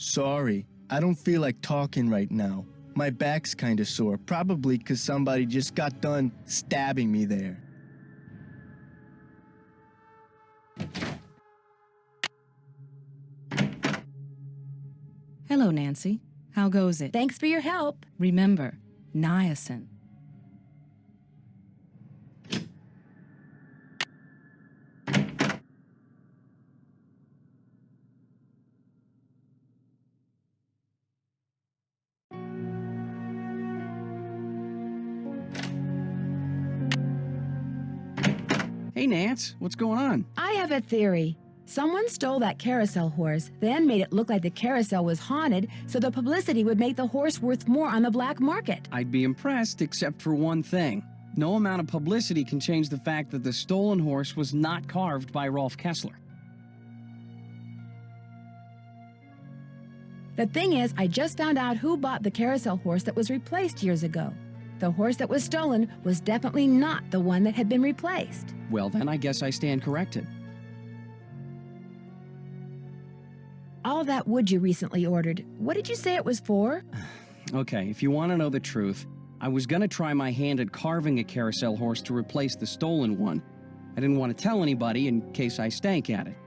Sorry, I don't feel like talking right now. My back's kinda sore, probably 'cause somebody just got done stabbing me there. Hello, Nancy. How goes it? Thanks for your help. Remember, niacin. Hey, Nance, what's going on? I have a theory. Someone stole that carousel horse, then made it look like the carousel was haunted so the publicity would make the horse worth more on the black market. I'd be impressed except for one thing. No amount of publicity can change the fact that the stolen horse was not carved by Rolf Kessler. The thing is, I just found out who bought the carousel horse that was replaced years ago. The horse that was stolen was definitely not the one that had been replaced. Well, then I guess I stand corrected. All that wood you recently ordered, what did you say it was for? Okay, if you want to know the truth, I was going to try my hand at carving a carousel horse to replace the stolen one. I didn't want to tell anybody in case I stank at it.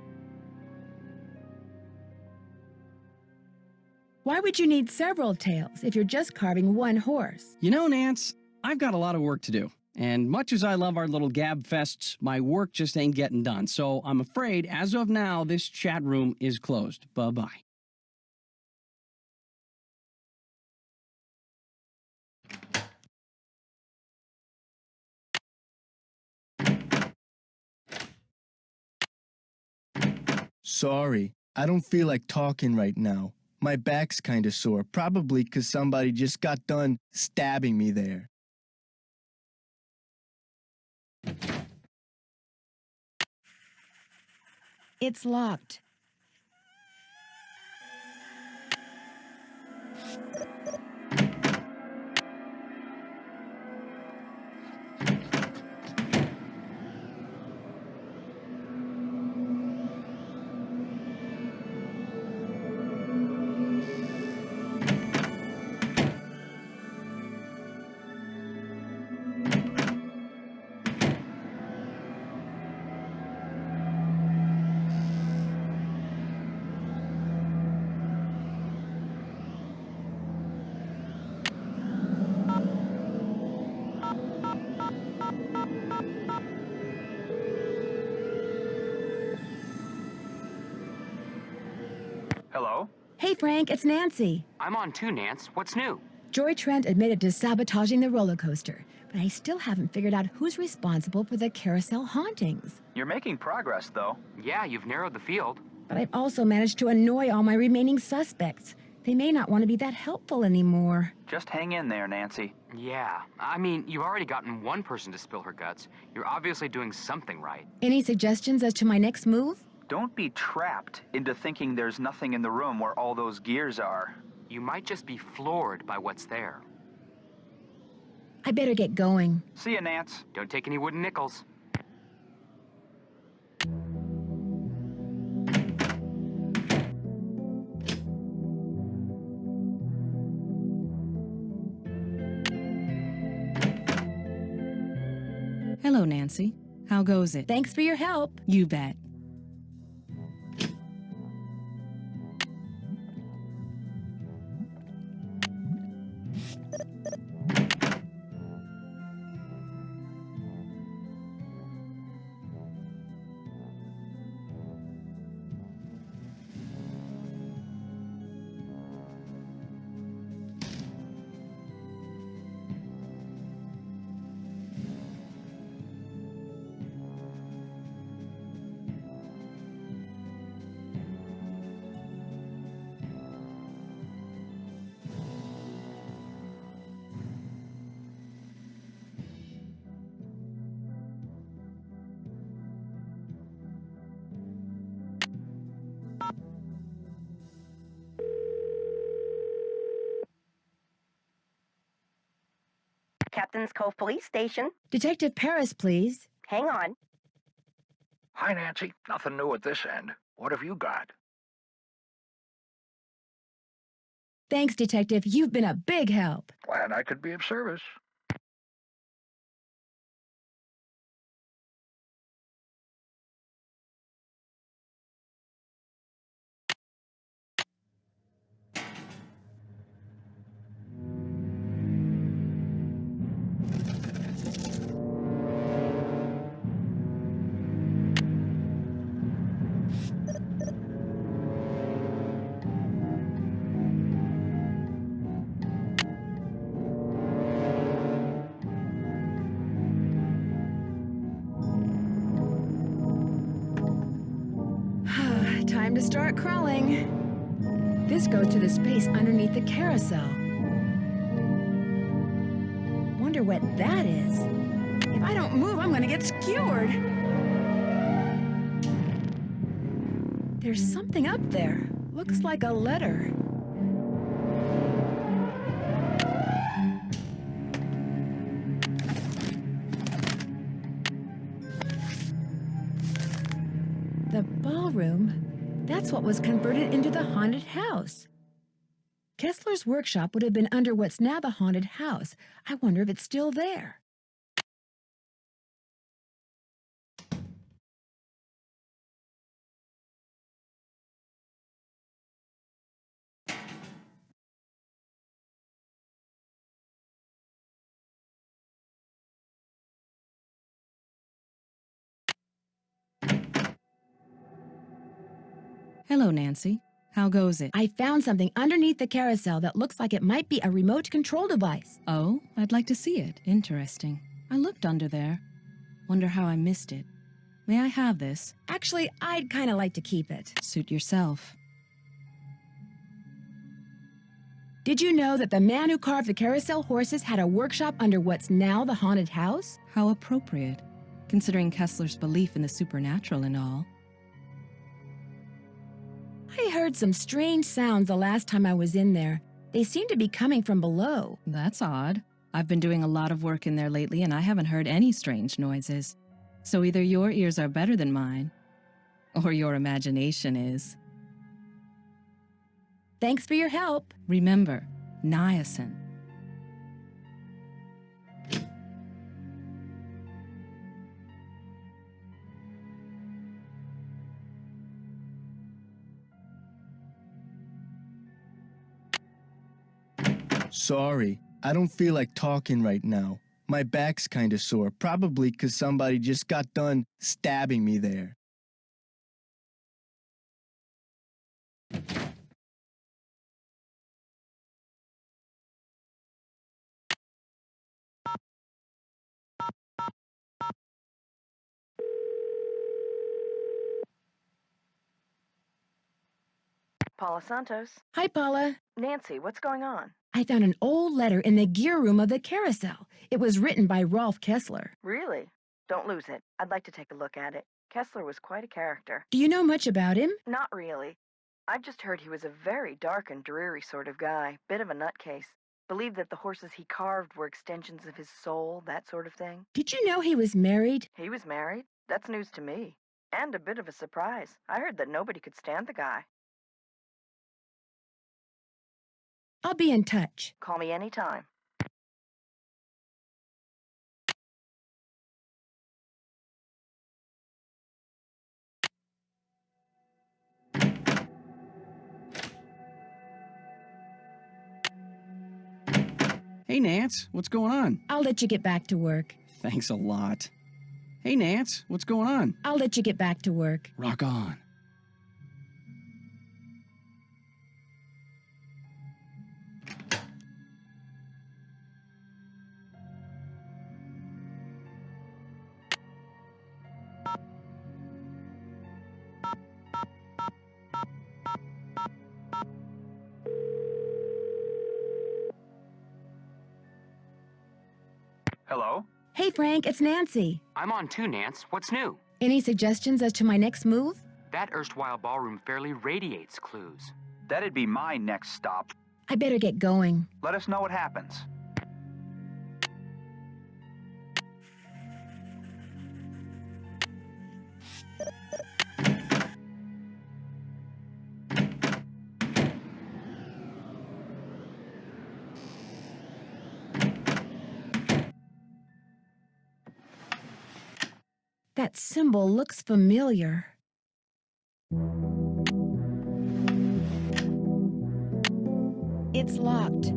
Why would you need several tails if you're just carving one horse? You know, Nance, I've got a lot of work to do. And much as I love our little gab fests, my work just ain't getting done. So I'm afraid, as of now, this chat room is closed. Bye-bye. Sorry, I don't feel like talking right now. My back's kinda sore, probably 'cause somebody just got done stabbing me there. It's locked. Hello? Hey Frank, it's Nancy. I'm on too, Nance. What's new? Joy Trent admitted to sabotaging the roller coaster, but I still haven't figured out who's responsible for the carousel hauntings. You're making progress, though. Yeah, you've narrowed the field. But I've also managed to annoy all my remaining suspects. They may not want to be that helpful anymore. Just hang in there, Nancy. Yeah, I mean, you've already gotten one person to spill her guts. You're obviously doing something right. Any suggestions as to my next move? Don't be trapped into thinking there's nothing in the room where all those gears are. You might just be floored by what's there. I better get going. See ya, Nance. Don't take any wooden nickels. Hello, Nancy. How goes it? Thanks for your help. You bet. Captain's Cove Police Station. Detective Paris, please. Hang on. Hi, Nancy. Nothing new at this end. What have you got? Thanks, Detective. You've been a big help. Glad I could be of service. Time to start crawling. This goes to the space underneath the carousel. Wonder what that is. If I don't move, I'm gonna get skewered. There's something up there. Looks like a letter. The ballroom? That's what was converted into the haunted house. Kessler's workshop would have been under what's now the haunted house. I wonder if it's still there. Hello, Nancy. How goes it? I found something underneath the carousel that looks like it might be a remote control device. Oh, I'd like to see it. Interesting. I looked under there. Wonder how I missed it. May I have this? Actually, I'd kind of like to keep it. Suit yourself. Did you know that the man who carved the carousel horses had a workshop under what's now the haunted house? How appropriate, considering Kessler's belief in the supernatural and all. I heard some strange sounds the last time I was in there. They seem to be coming from below. That's odd. I've been doing a lot of work in there lately and I haven't heard any strange noises. So either your ears are better than mine, or your imagination is. Thanks for your help. Remember, niacin. Sorry, I don't feel like talking right now. My back's kinda sore, probably 'cause somebody just got done stabbing me there. Paula Santos. Hi, Paula. Nancy, what's going on? I found an old letter in the gear room of the carousel. It was written by Rolf Kessler. Really? Don't lose it. I'd like to take a look at it. Kessler was quite a character. Do you know much about him? Not really. I've just heard he was a very dark and dreary sort of guy. Bit of a nutcase. Believed that the horses he carved were extensions of his soul, that sort of thing. Did you know he was married? He was married? That's news to me. And a bit of a surprise. I heard that nobody could stand the guy. I'll be in touch. Call me anytime. Hey, Nance, what's going on? I'll let you get back to work. Thanks a lot. Hey, Nance, what's going on? I'll let you get back to work. Rock on. Hello? Hey, Frank, it's Nancy. I'm on too, Nance. What's new? Any suggestions as to my next move? That erstwhile ballroom fairly radiates clues. That'd be my next stop. I better get going. Let us know what happens. That symbol looks familiar. It's locked.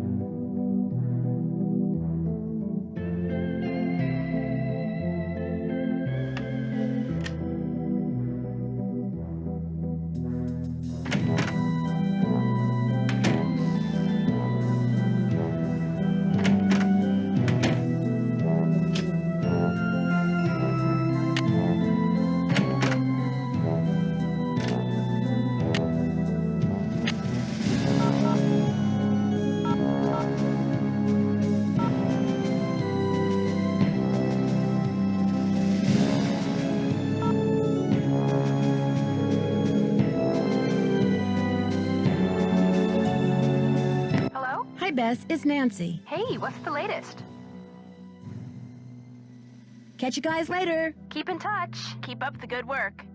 Hello? Hi, Bess. It's Nancy. Hey, what's the latest? Catch you guys later. Keep in touch. Keep up the good work.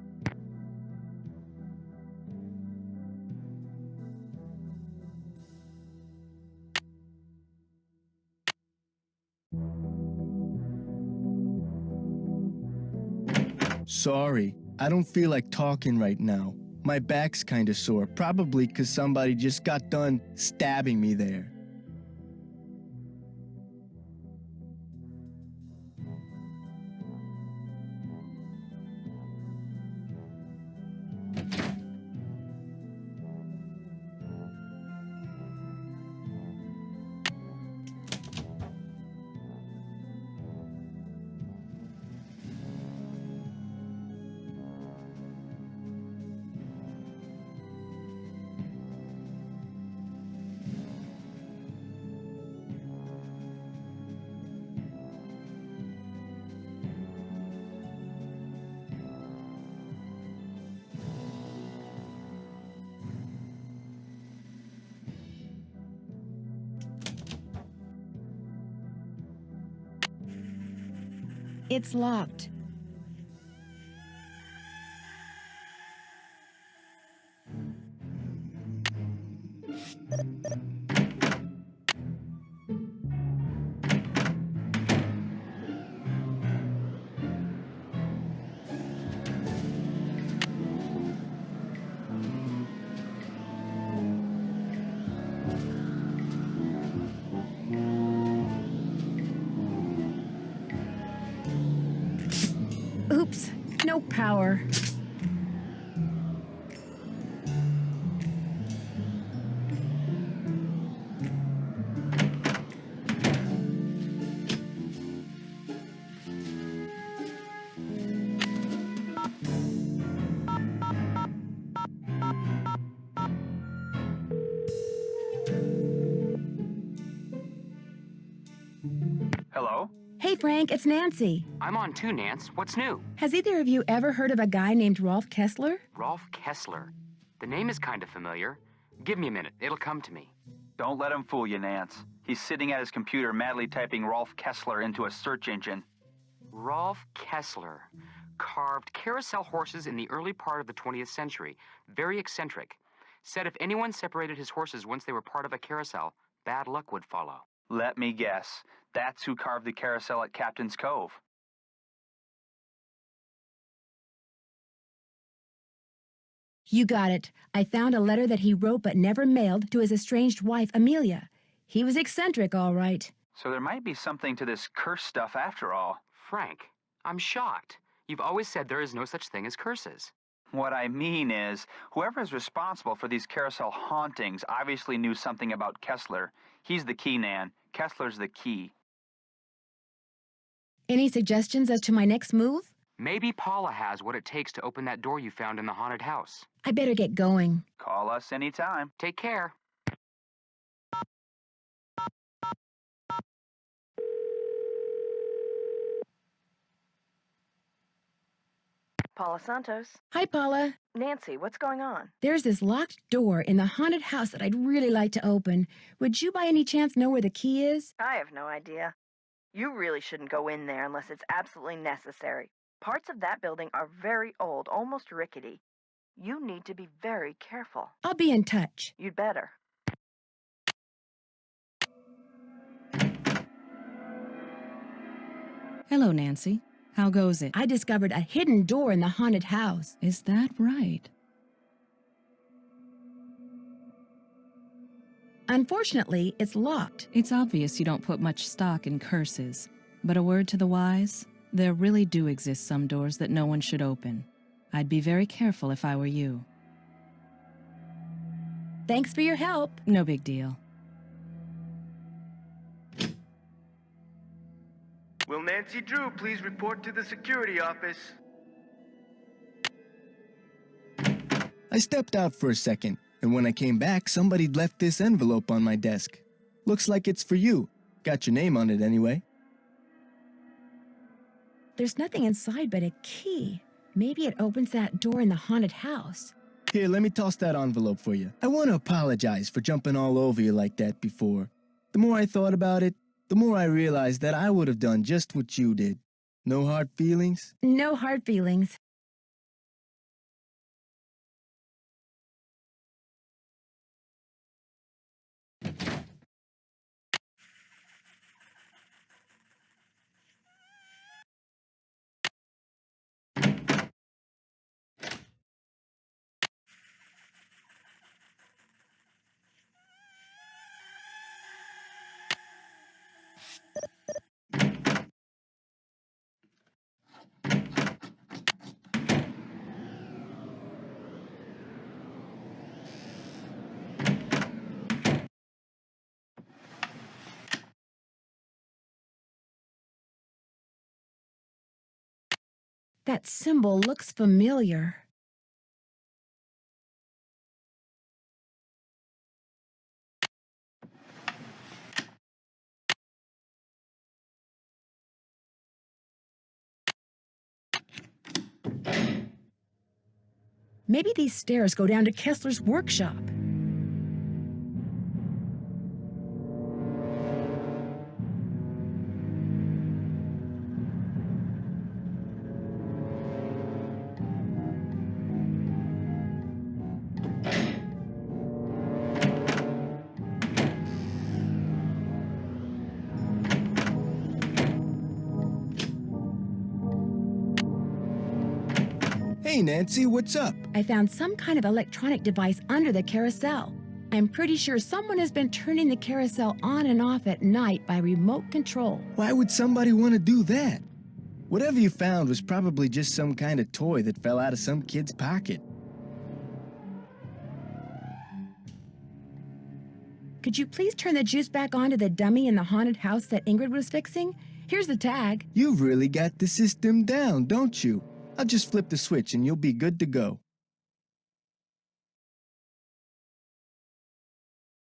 Sorry, I don't feel like talking right now. My back's kinda sore, probably 'cause somebody just got done stabbing me there. It's locked. Oops, no power. Hello? Hey, Frank, it's Nancy. I'm on too, Nance. What's new? Has either of you ever heard of a guy named Rolf Kessler? Rolf Kessler. The name is kind of familiar. Give me a minute. It'll come to me. Don't let him fool you, Nance. He's sitting at his computer madly typing Rolf Kessler into a search engine. Rolf Kessler. Carved carousel horses in the early part of the 20th century. Very eccentric. Said if anyone separated his horses once they were part of a carousel, bad luck would follow. Let me guess. That's who carved the carousel at Captain's Cove. You got it. I found a letter that he wrote but never mailed to his estranged wife, Amelia. He was eccentric, all right. So there might be something to this curse stuff after all. Frank, I'm shocked. You've always said there is no such thing as curses. What I mean is, whoever is responsible for these carousel hauntings obviously knew something about Kessler. He's the key, Nan. Kessler's the key. Any suggestions as to my next move? Maybe Paula has what it takes to open that door you found in the haunted house. I better get going. Call us anytime. Take care. Paula Santos. Hi, Paula. Nancy, what's going on? There's this locked door in the haunted house that I'd really like to open. Would you by any chance know where the key is? I have no idea. You really shouldn't go in there unless it's absolutely necessary. Parts of that building are very old, almost rickety. You need to be very careful. I'll be in touch. You'd better. Hello, Nancy. How goes it? I discovered a hidden door in the haunted house. Is that right? Unfortunately, it's locked. It's obvious you don't put much stock in curses, but a word to the wise, there really do exist some doors that no one should open. I'd be very careful if I were you. Thanks for your help. No big deal. Will Nancy Drew please report to the security office? I stepped out for a second, and when I came back, somebody'd left this envelope on my desk. Looks like it's for you. Got your name on it anyway. There's nothing inside but a key. Maybe it opens that door in the haunted house. Here, let me toss that envelope for you. I want to apologize for jumping all over you like that before. The more I thought about it, the more I realized that I would have done just what you did. No hard feelings? No hard feelings. That symbol looks familiar. Maybe these stairs go down to Kessler's workshop. Hey, Nancy, what's up? I found some kind of electronic device under the carousel. I'm pretty sure someone has been turning the carousel on and off at night by remote control. Why would somebody want to do that? Whatever you found was probably just some kind of toy that fell out of some kid's pocket. Could you please turn the juice back on to the dummy in the haunted house that Ingrid was fixing? Here's the tag. You've really got the system down, don't you? I'll just flip the switch and you'll be good to go.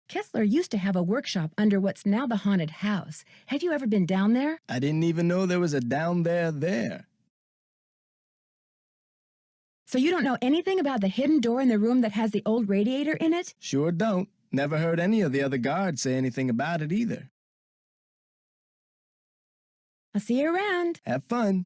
Kessler used to have a workshop under what's now the haunted house. Have you ever been down there? I didn't even know there was a down there. So you don't know anything about the hidden door in the room that has the old radiator in it? Sure don't. Never heard any of the other guards say anything about it either. I'll see you around. Have fun.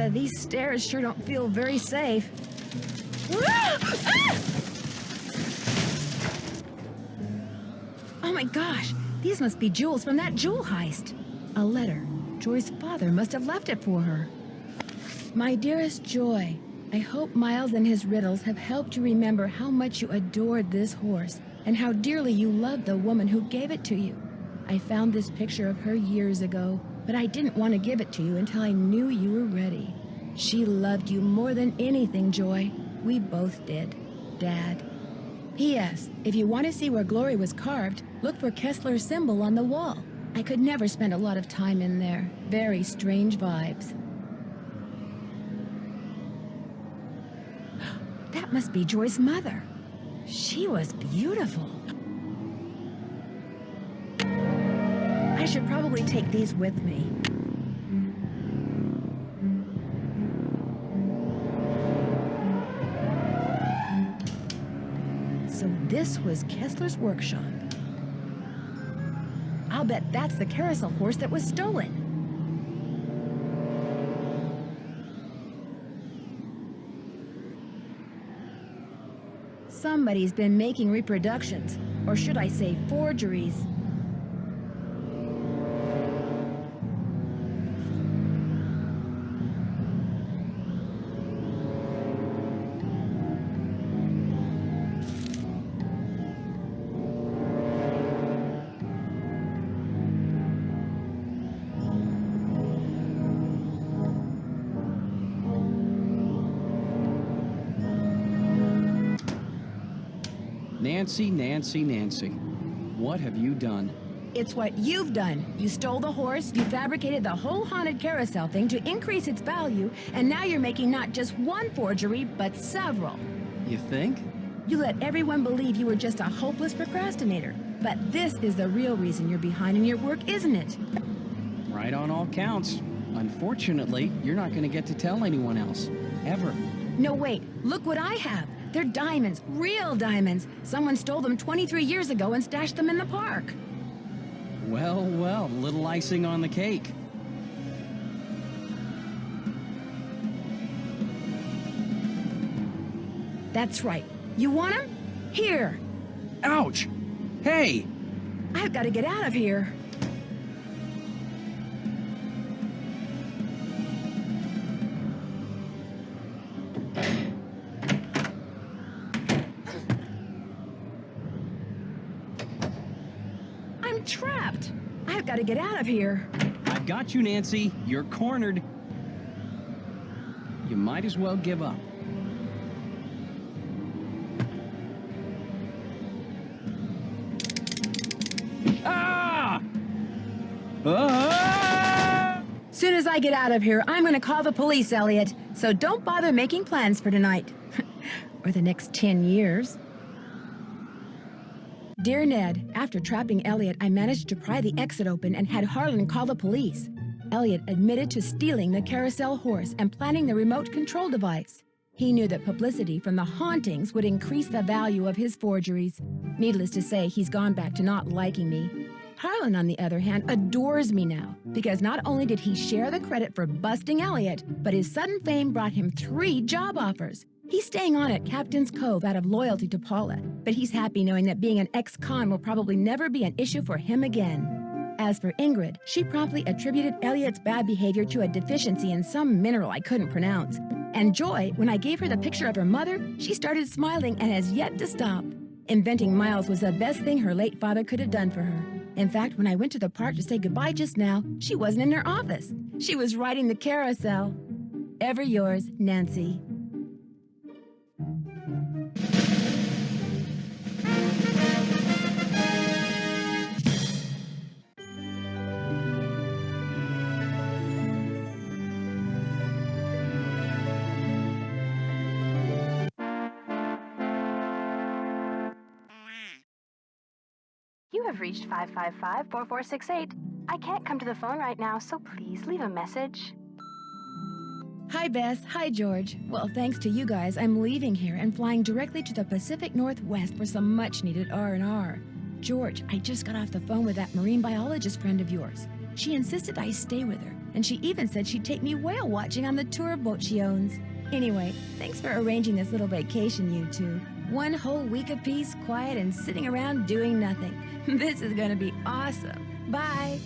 These stairs sure don't feel very safe. Oh my gosh, these must be jewels from that jewel heist. A letter. Joy's father must have left it for her. My dearest Joy, I hope Miles and his riddles have helped you remember how much you adored this horse and how dearly you loved the woman who gave it to you. I found this picture of her years ago, but I didn't want to give it to you until I knew you were ready. She loved you more than anything, Joy. We both did, Dad. P.S. If you want to see where Glory was carved, look for Kessler's symbol on the wall. I could never spend a lot of time in there. Very strange vibes. That must be Joy's mother. She was beautiful. I should probably take these with me. So this was Kessler's workshop. I'll bet that's the carousel horse that was stolen. Somebody's been making reproductions, or should I say forgeries. Nancy, Nancy, Nancy. What have you done? It's what you've done. You stole the horse, you fabricated the whole Haunted Carousel thing to increase its value, and now you're making not just one forgery, but several. You think? You let everyone believe you were just a hopeless procrastinator. But this is the real reason you're behind in your work, isn't it? Right on all counts. Unfortunately, you're not going to get to tell anyone else. Ever. No, wait. Look what I have. They're diamonds. Real diamonds. Someone stole them 23 years ago and stashed them in the park. Well, well, little icing on the cake. That's right. You want them? Here. Ouch! Hey! I've got to get out of here. I'm trapped. I've got to get out of here. I've got you, Nancy. You're cornered. You might as well give up. Ah! Ah! Soon as I get out of here, I'm going to call the police, Elliot. So don't bother making plans for tonight. Or the next 10 years. Dear Ned, after trapping Elliot, I managed to pry the exit open and had Harlan call the police. Elliot admitted to stealing the carousel horse and planning the remote control device. He knew that publicity from the hauntings would increase the value of his forgeries. Needless to say, he's gone back to not liking me. Harlan, on the other hand, adores me now, because not only did he share the credit for busting Elliot, but his sudden fame brought him 3 job offers. He's staying on at Captain's Cove out of loyalty to Paula, but he's happy knowing that being an ex-con will probably never be an issue for him again. As for Ingrid, she promptly attributed Elliot's bad behavior to a deficiency in some mineral I couldn't pronounce. And Joy, when I gave her the picture of her mother, she started smiling and has yet to stop. Inventing Miles was the best thing her late father could have done for her. In fact, when I went to the park to say goodbye just now, she wasn't in her office. She was riding the carousel. Ever yours, Nancy. You have reached 555-4468. I can't come to the phone right now, so please leave a message. Hi, Bess. Hi, George. Well, thanks to you guys, I'm leaving here and flying directly to the Pacific Northwest for some much-needed R&R. George, I just got off the phone with that marine biologist friend of yours. She insisted I stay with her, and she even said she'd take me whale watching on the tour boat she owns. Anyway, thanks for arranging this little vacation, you two. 1 whole week of peace, quiet, and sitting around doing nothing. This is gonna be awesome. Bye.